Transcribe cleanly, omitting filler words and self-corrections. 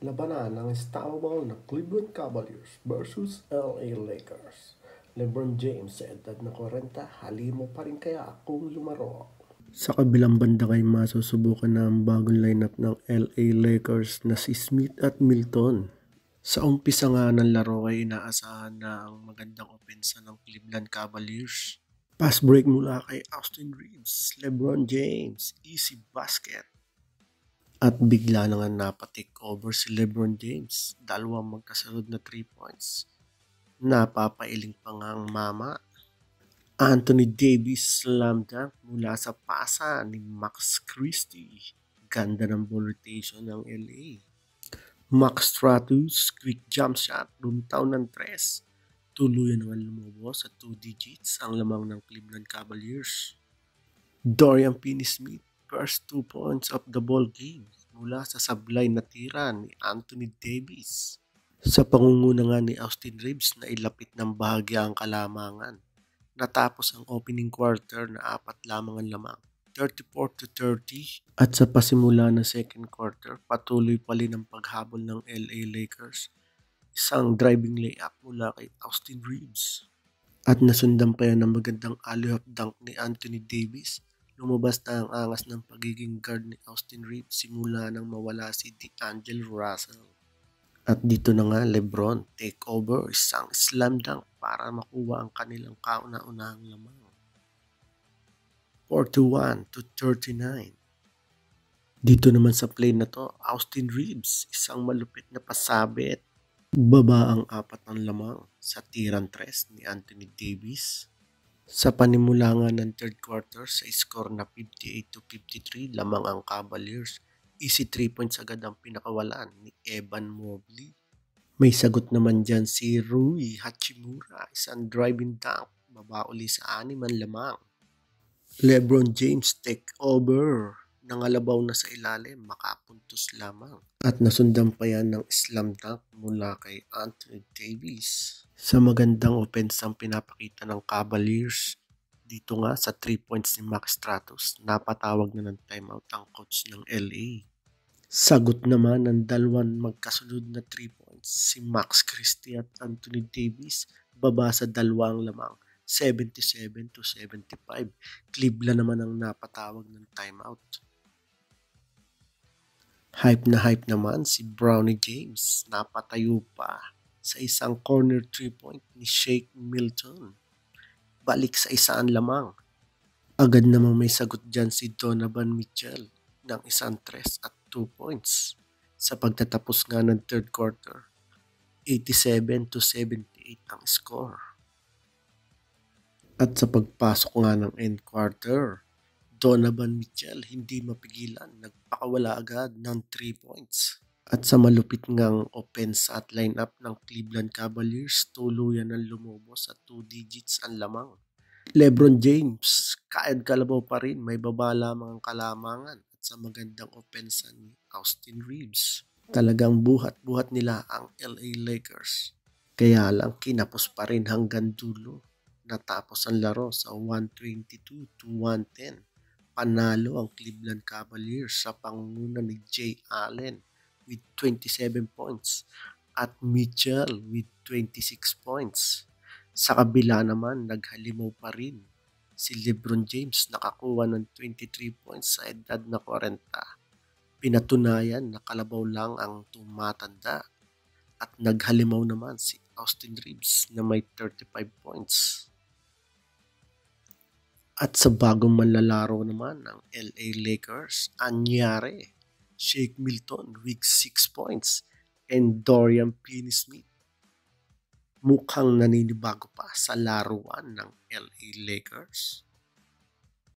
Labanan ng unstoppable na Cleveland Cavaliers versus LA Lakers. LeBron James sa edad na 40, halimo pa rin kaya kung lumaro. Sa kabilang banda ay masusubukan na ang bagong lineup ng LA Lakers na si Smith at Milton. Sa umpisa nga ng laro ay inaasahan na ang magandang opensa ng Cleveland Cavaliers. Pass break mula kay Austin Reeves, LeBron James, easy basket. At bigla na nga napatik over si LeBron James. Dalawang magkasunod na 3 points. Napapailing pa nga ang mama. Anthony Davis slam dunk mula sa pasa ni Max Christie. Ganda ng ball rotation ng LA. Max Stratus quick jump shot, lumitaw ng 3. Tuluyan naman lumubos sa 2 digits ang lamang ng Cleveland Cavaliers. Dorian Finney-Smith first 2 points of the ball game mula sa sablay na tira ni Anthony Davis. Sa pangunguna nga ni Austin Reeves na ilapit ng bahagya ang kalamangan. Natapos ang opening quarter na 4 lamang ang lamang, 34-30. At sa pasimula ng second quarter, patuloy pa rin ang paghabol ng LA Lakers. Isang driving layup mula kay Austin Reeves. At nasundan pa yan ng magandang alley-oop dunk ni Anthony Davis. Lumabas na ang angas ng pagiging guard ni Austin Reeves simula nang mawala si D'Angelo Russell. At dito na nga LeBron take over, isang slam dunk para makuha ang kanilang kauna-unahang lamang. 41-39. Dito naman sa play na to, Austin Reeves, isang malupit na pasabit. Baba ang 4 ang lamang sa tirang 3 ni Anthony Davis. Sa panimula nga ng third quarter sa score na 58-53, lamang ang Cavaliers. Easy 3 points agad ang pinakawalan ni Evan Mobley. May sagot naman dyan si Rui Hachimura, isang driving dunk, baba uli sa 6 man lamang. LeBron James take over. Nangalabaw na sa ilalim, makapuntos lamang. At nasundan pa yan ng slam dunk mula kay Anthony Davis. Sa magandang offense ang pinapakita ng Cavaliers. Dito nga sa 3 points ni Max Stratus, napatawag na ng timeout ang coach ng LA. Sagot naman ng dalawang magkasunod na 3 points si Max Christie at Anthony Davis, baba sa 2 lamang. 77-75. Cleveland naman ang napatawag ng timeout. Hype na hype naman si Bronny James. Napatayo pa sa isang corner 3-point ni Shake Milton. Balik sa 1 lamang. Agad namang may sagot dyan si Donovan Mitchell ng 1 3 at 2 points. Sa pagtatapos nga ng third quarter, 87-78 ang score. At sa pagpasok nga ng end quarter, Donovan Mitchell hindi mapigilan, nagpakawala agad ng 3 points. At sa malupit ngang offense at lineup ng Cleveland Cavaliers, tuluyan ng lumubos sa 2 digits ang lamang. LeBron James, kaed kalabaw pa rin, may baba lamang ang kalamangan. At sa magandang offense ni Austin Reeves, talagang buhat-buhat nila ang LA Lakers. Kaya lang kinapos pa rin hanggang dulo. Natapos ang laro sa 122-110. Panalo ang Cleveland Cavaliers sa pangunguna ni Jay Allen with 27 points at Mitchell with 26 points. Sa kabila naman, naghalimaw pa rin si LeBron James, nakakuha ng 23 points sa edad na 40. Pinatunayan na kalabaw lang ang tumatanda. At naghalimaw naman si Austin Reeves na may 35 points. At sa bagong manlalaro naman ng LA Lakers, anyari, Shake Milton with 6 points and Dorian Finney-Smith. Mukhang naninibago pa sa laruan ng LA Lakers.